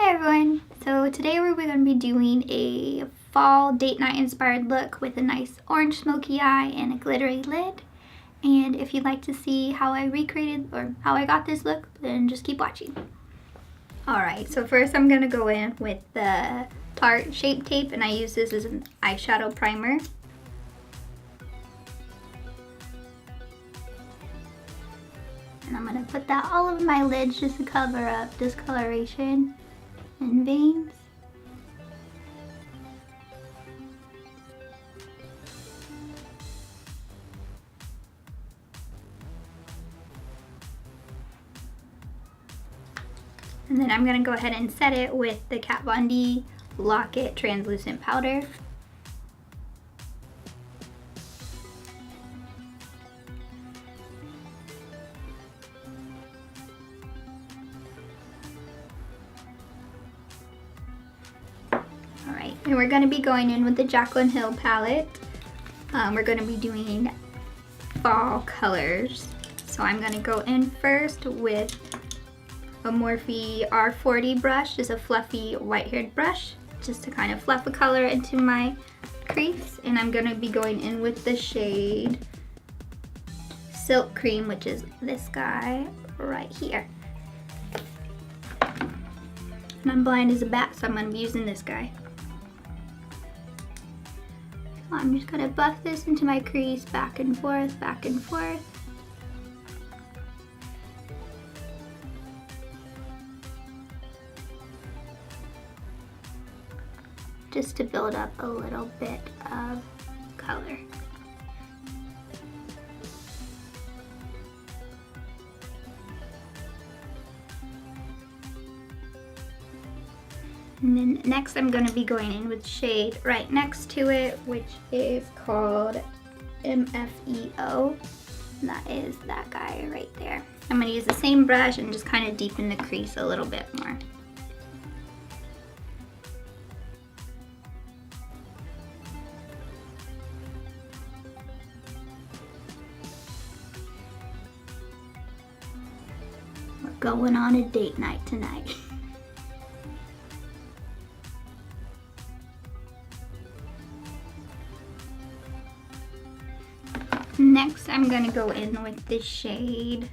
Hi everyone! So today we're going to be doing a fall date night inspired look with a nice orange smoky eye and a glittery lid. And if you'd like to see how I recreated or how I got this look, then just keep watching. Alright, so first I'm going to go in with the Tarte Shape Tape, and I use this as an eyeshadow primer. And I'm going to put that all over my lids just to cover up discoloration and veins. And then I'm going to go ahead and set it with the Kat Von D Lock-It Translucent Powder. Alright, and we're going to be going in with the Jaclyn Hill palette. We're going to be doing fall colors. So I'm going to go in first with a Morphe R40 brush, just a fluffy white-haired brush, just to kind of fluff the color into my crease. And I'm going to be going in with the shade Silk Cream, which is this guy right here. And I'm blind as a bat, so I'm going to be using this guy. So I'm just going to buff this into my crease, back and forth, back and forth. Just to build up a little bit of color. And then next I'm going to be going in with shade right next to it, which is called MFEO. And that is that guy right there. I'm going to use the same brush and just kind of deepen the crease a little bit more. Going on a date night tonight. Next, I'm going to go in with this shade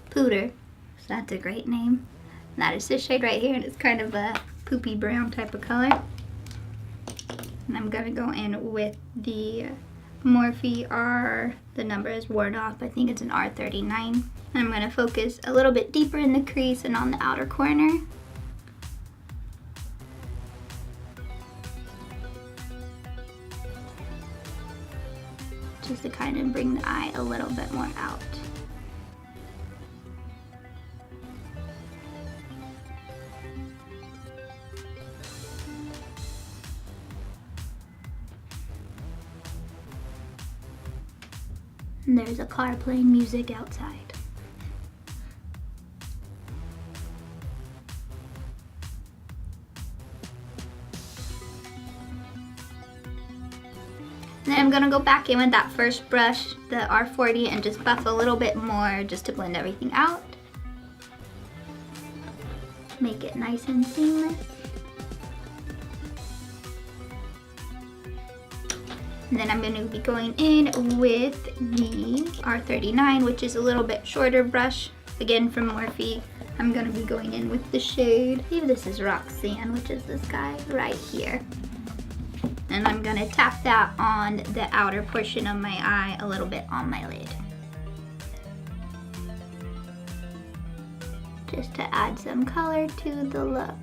Pooter. So that's a great name. That is this shade right here, and it's kind of a poopy brown type of color. And I'm going to go in with the Morphe R, the number is worn off, I think it's an R39. I'm going to focus a little bit deeper in the crease and on the outer corner. Just to kind of bring the eye a little bit more out. And there's a car playing music outside. Then I'm going to go back in with that first brush, the R40, and just buff a little bit more just to blend everything out. Make it nice and seamless. And then I'm going to be going in with the R39, which is a little bit shorter brush, again from Morphe. I'm going to be going in with the shade, I believe this is Roxanne, which is this guy right here. And I'm going to tap that on the outer portion of my eye a little bit on my lid. Just to add some color to the look.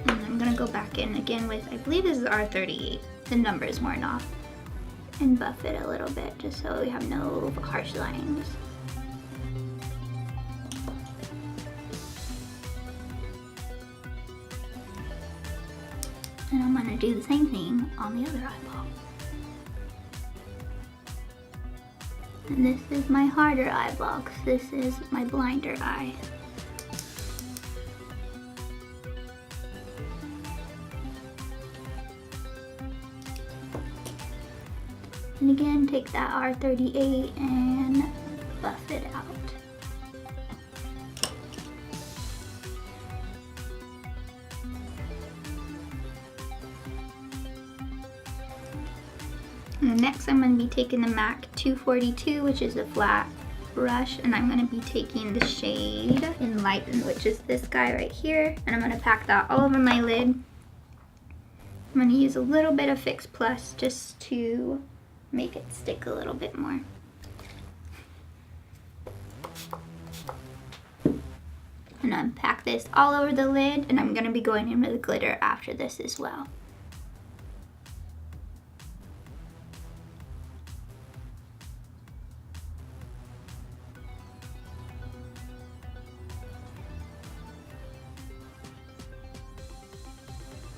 And I'm going to go back in again with, I believe this is R38. The number is worn off. And buff it a little bit just so we have no harsh lines. And I'm going to do the same thing on the other eyeball. And this is my harder eyeball because this is my blinder eye. And again, take that R38 and buff it out. And next I'm going to be taking the MAC 242, which is a flat brush, and I'm going to be taking the shade Enlighten, which is this guy right here, and I'm going to pack that all over my lid. I'm going to use a little bit of Fix Plus just to make it stick a little bit more. And I'm pack this all over the lid, and I'm going to be going in with glitter after this as well.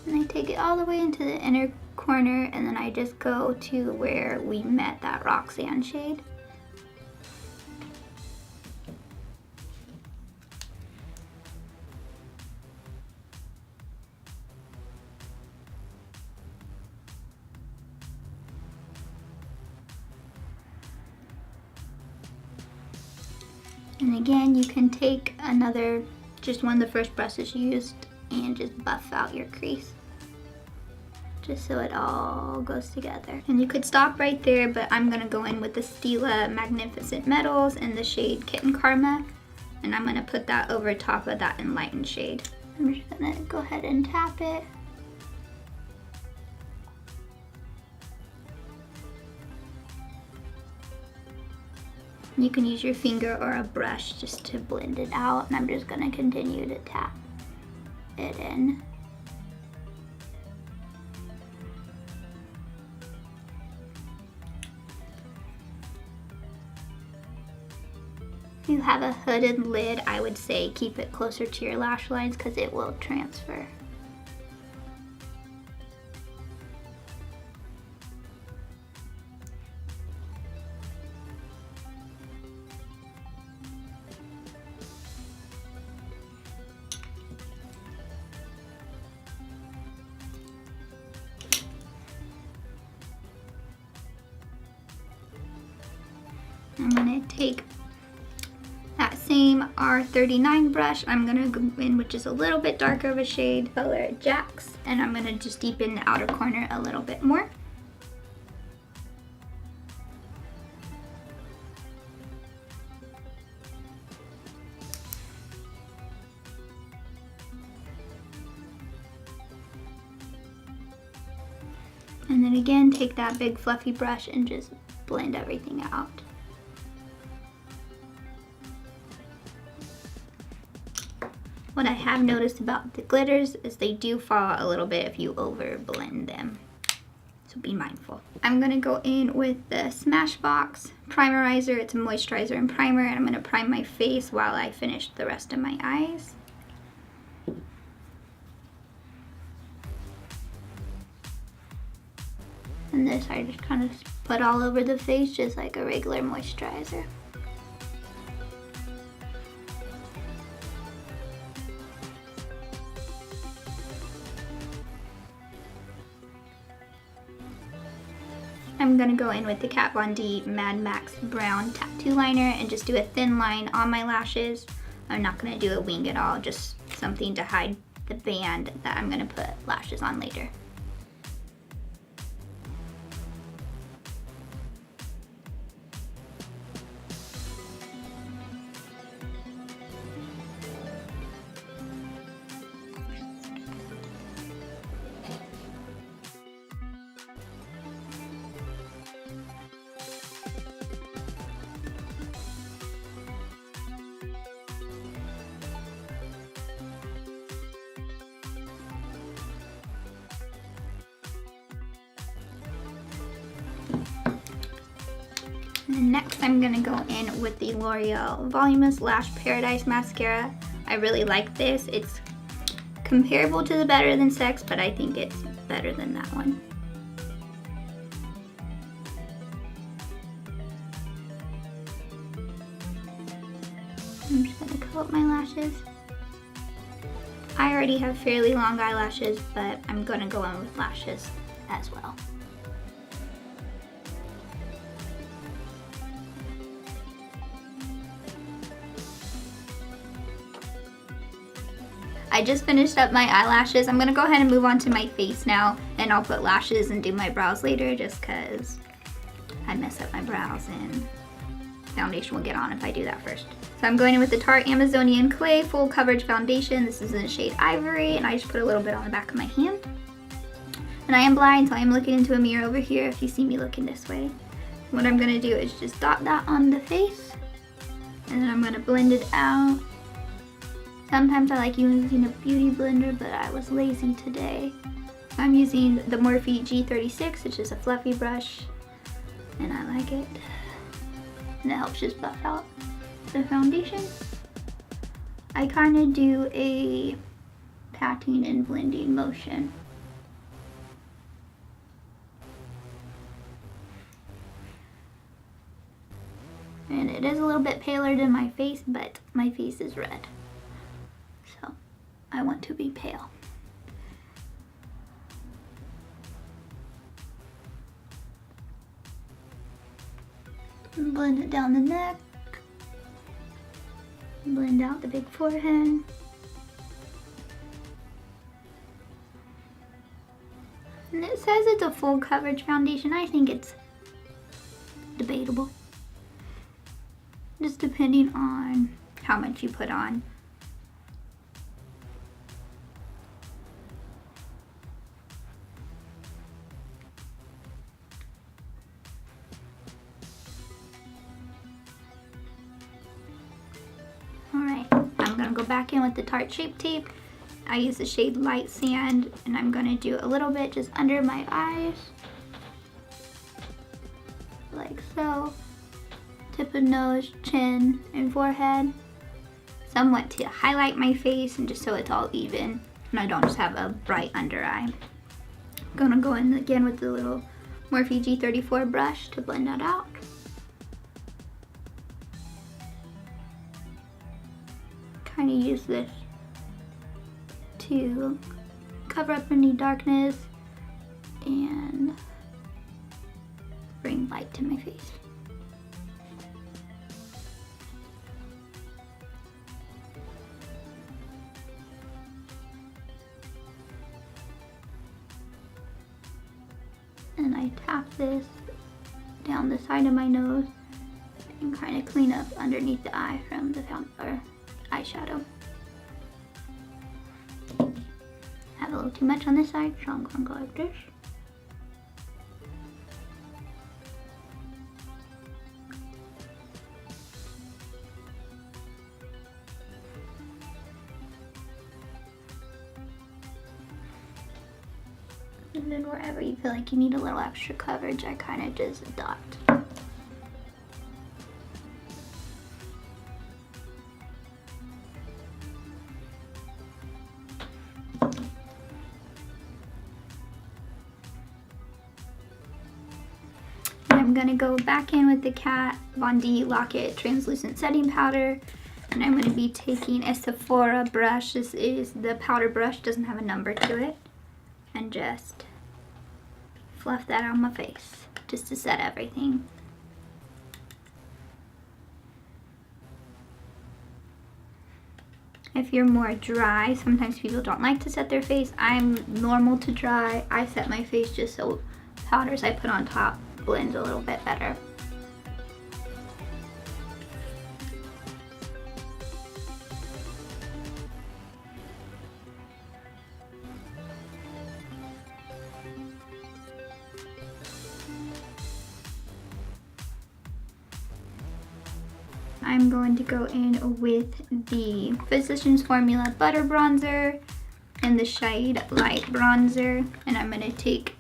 And I take it all the way into the inner corner, and then I just go to where we met that Roxanne shade. And again, you can take another, just one of the first brushes you used, and just buff out your crease, just so it all goes together. And you could stop right there, but I'm gonna go in with the Stila Magnificent Metals and the shade Kitten Karma, and I'm gonna put that over top of that Enlightened shade. I'm just gonna go ahead and tap it. You can use your finger or a brush just to blend it out, and I'm just gonna continue to tap it in. If you have a hooded lid, I would say keep it closer to your lash lines because it will transfer. I'm gonna take that same R39 brush. I'm gonna go in with just a little bit darker of a shade, color Jax, and I'm gonna just deepen the outer corner a little bit more. And then again, take that big fluffy brush and just blend everything out. What I have noticed about the glitters is they do fall a little bit if you over blend them, so be mindful. I'm gonna go in with the Smashbox Primerizer. It's a moisturizer and primer, and I'm gonna prime my face while I finish the rest of my eyes. And this I just kind of put all over the face just like a regular moisturizer. I'm gonna go in with the Kat Von D Mad Max Brown Tattoo Liner and just do a thin line on my lashes. I'm not gonna do a wing at all, just something to hide the band that I'm gonna put lashes on later. And next I'm gonna go in with the L'Oreal Voluminous Lash Paradise Mascara. I really like this. It's comparable to the Better Than Sex, but I think it's better than that one. I'm just gonna curl up my lashes. I already have fairly long eyelashes, but I'm gonna go in with lashes as well. I just finished up my eyelashes. I'm gonna go ahead and move on to my face now, and I'll put lashes and do my brows later just cause I mess up my brows and foundation will get on if I do that first. So I'm going in with the Tarte Amazonian Clay Full Coverage Foundation. This is in the shade Ivory, and I just put a little bit on the back of my hand. And I am blind, so I am looking into a mirror over here if you see me looking this way. What I'm gonna do is just dot that on the face, and then I'm gonna blend it out. Sometimes I like using a beauty blender, but I was lazy today. I'm using the Morphe G36, which is a fluffy brush, and I like it. And it helps just buff out the foundation. I kind of do a patting and blending motion. And it is a little bit paler than my face, but my face is red. So I want to be pale. And blend it down the neck. Blend out the big forehead. And it says it's a full coverage foundation. I think it's debatable. Just depending on how much you put on. Alright, I'm gonna go back in with the Tarte Shape Tape. I use the shade Light Sand, and I'm gonna do a little bit just under my eyes. Like so. Tip of nose, chin, and forehead. Somewhat to highlight my face and just so it's all even and I don't just have a bright under eye. I'm gonna go in again with the little Morphe G34 brush to blend that out. Kind of use this to cover up any darkness and bring light to my face. And I tap this down the side of my nose and kind of clean up underneath the eye from the eyeshadow. Have a little too much on this side, so I'm going to go like this. And then wherever you feel like you need a little extra coverage, I kind of just dot. And I'm gonna go back in with the Kat Von D Lock-It Translucent Setting Powder. And I'm gonna be taking a Sephora brush. This is the powder brush, doesn't have a number to it. And just fluff that on my face just to set everything. If you're more dry, sometimes people don't like to set their face. I'm normal to dry. I set my face just so powders I put on top blend a little bit better. I'm going to go in with the Physicians Formula Butter Bronzer in the shade Light Bronzer, and I'm going to take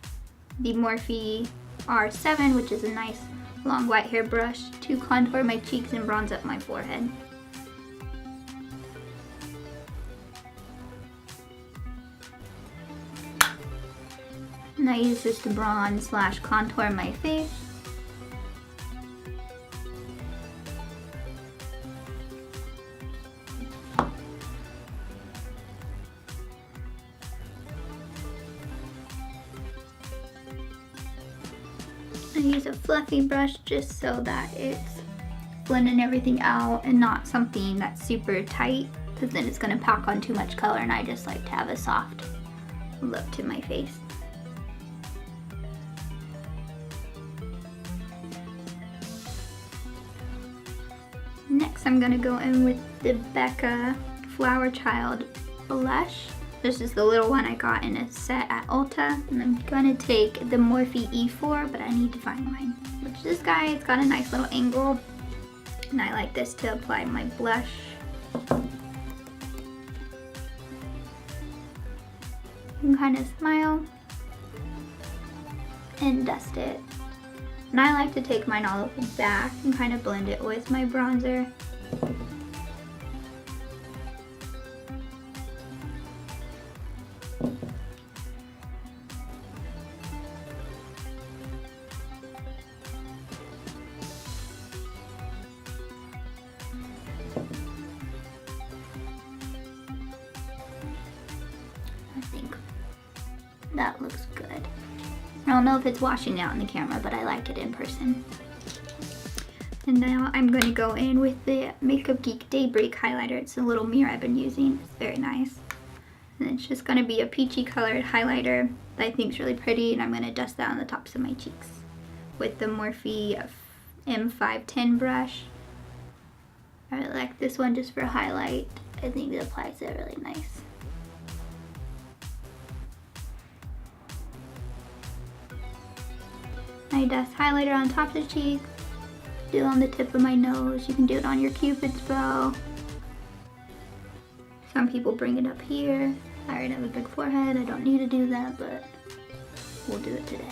the Morphe R7, which is a nice long white hair brush, to contour my cheeks and bronze up my forehead. And I use this to bronze / contour my face. I use a fluffy brush just so that it's blending everything out and not something that's super tight. because then it's gonna pack on too much color, and I just like to have a soft look to my face. Next, I'm gonna go in with the Becca Flower Child blush. This is the little one I got in a set at Ulta. And I'm gonna take the Morphe E4, but I need to find mine. Which this guy, it's got a nice little angle. And I like this to apply my blush. You can kind of smile and dust it. And I like to take mine all the way back and kind of blend it with my bronzer. I think that looks good. I don't know if it's washing out in the camera, but I like it in person. And now I'm going to go in with the Makeup Geek Daybreak highlighter. It's a little mirror I've been using. It's very nice. And it's just going to be a peachy colored highlighter that I think is really pretty, and I'm going to dust that on the tops of my cheeks with the Morphe M510 brush. I really like this one just for highlight. I think it applies it really nice. I dust highlighter on top of the cheek, do it on the tip of my nose. You can do it on your Cupid's bow. Some people bring it up here. I already have a big forehead. I don't need to do that, but we'll do it today.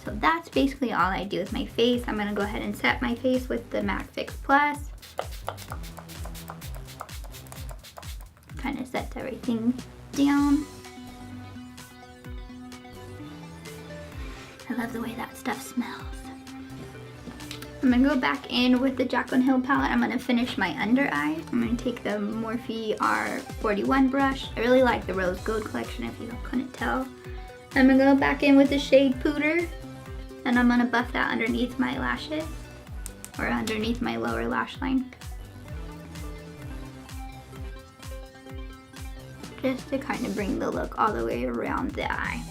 So that's basically all I do with my face. I'm gonna go ahead and set my face with the MAC Fix Plus. Kind of sets everything down. I love the way that stuff smells. I'm gonna go back in with the Jaclyn Hill palette. I'm gonna finish my under eye. I'm gonna take the Morphe R41 brush. I really like the Rose Gold collection, if you couldn't tell. I'm gonna go back in with the shade Pooter, and I'm gonna buff that underneath my lashes, or underneath my lower lash line. Just to kind of bring the look all the way around the eye.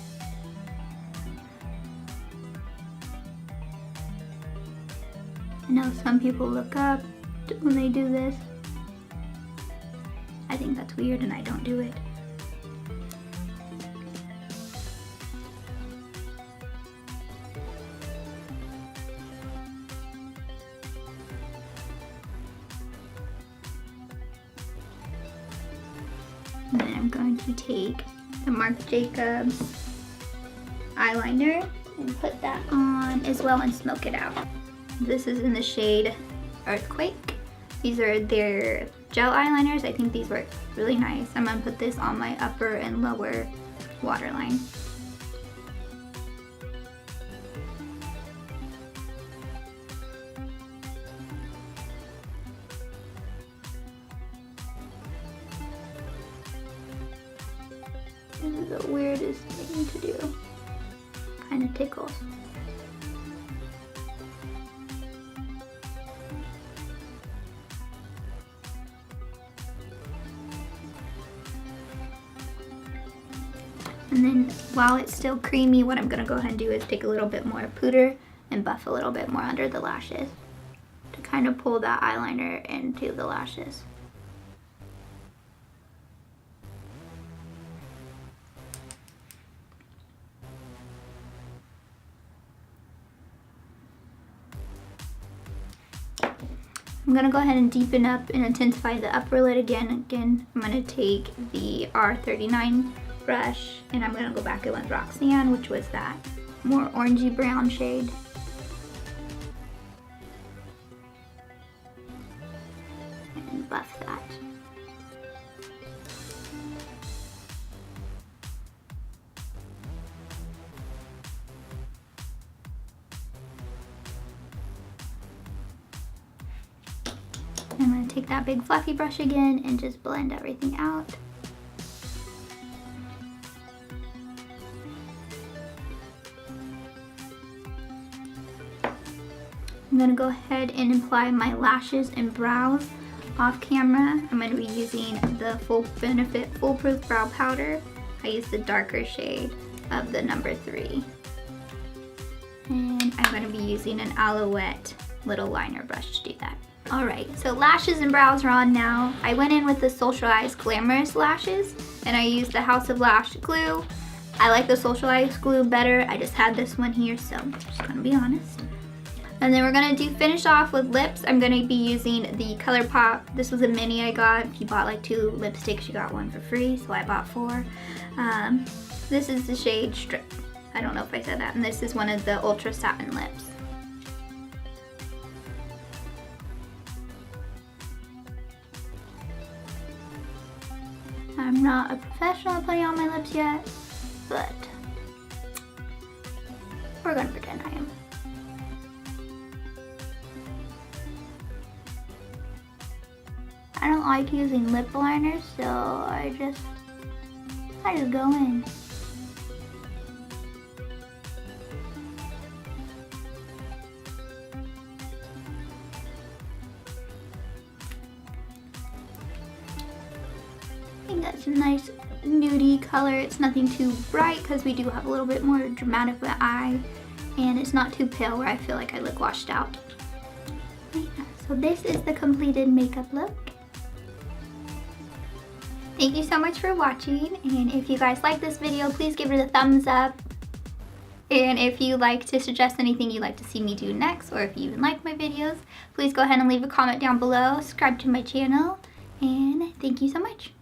I know some people look up when they do this. I think that's weird and I don't do it. And then I'm going to take the Marc Jacobs eyeliner and put that on as well and smoke it out. This is in the shade Earthquake. These are their gel eyeliners. I think these work really nice. I'm gonna put this on my upper and lower waterline. This is the weirdest thing to do. Kind of tickles. And then while it's still creamy, what I'm gonna go ahead and do is take a little bit more Pooter and buff a little bit more under the lashes to kind of pull that eyeliner into the lashes. I'm gonna go ahead and deepen up and intensify the upper lid again. I'm gonna take the R39 brush and I'm gonna go back in with Roxanne, which was that more orangey brown shade. And buff that. I'm gonna take that big fluffy brush again and just blend everything out. I'm gonna go ahead and apply my lashes and brows off camera. I'm gonna be using the Full Benefit Foolproof Brow Powder. I use the darker shade of the number 3. And I'm gonna be using an Alouette little liner brush to do that. Alright, so lashes and brows are on now. I went in with the Socialized Glamorous Lashes, and I used the House of Lash glue. I like the Socialized glue better. I just had this one here, so I'm just gonna be honest. And then we're gonna finish off with lips. I'm gonna be using the ColourPop. This was a mini I got. If you bought like 2 lipsticks, you got 1 for free, so I bought 4. This is the shade Strip. I don't know if I said that. And this is one of the Ultra Satin Lips. I'm not a professional at putting on my lips yet, but we're gonna pretend I am. I don't like using lip liners, so I just go in. I think that's a nice nudie color. It's nothing too bright because we do have a little bit more dramatic of an eye, and it's not too pale where I feel like I look washed out. Yeah, so this is the completed makeup look. Thank you so much for watching, and if you guys like this video, please give it a thumbs up. And if you like to suggest anything you'd like to see me do next, or if you even like my videos, please go ahead and leave a comment down below, subscribe to my channel, and thank you so much.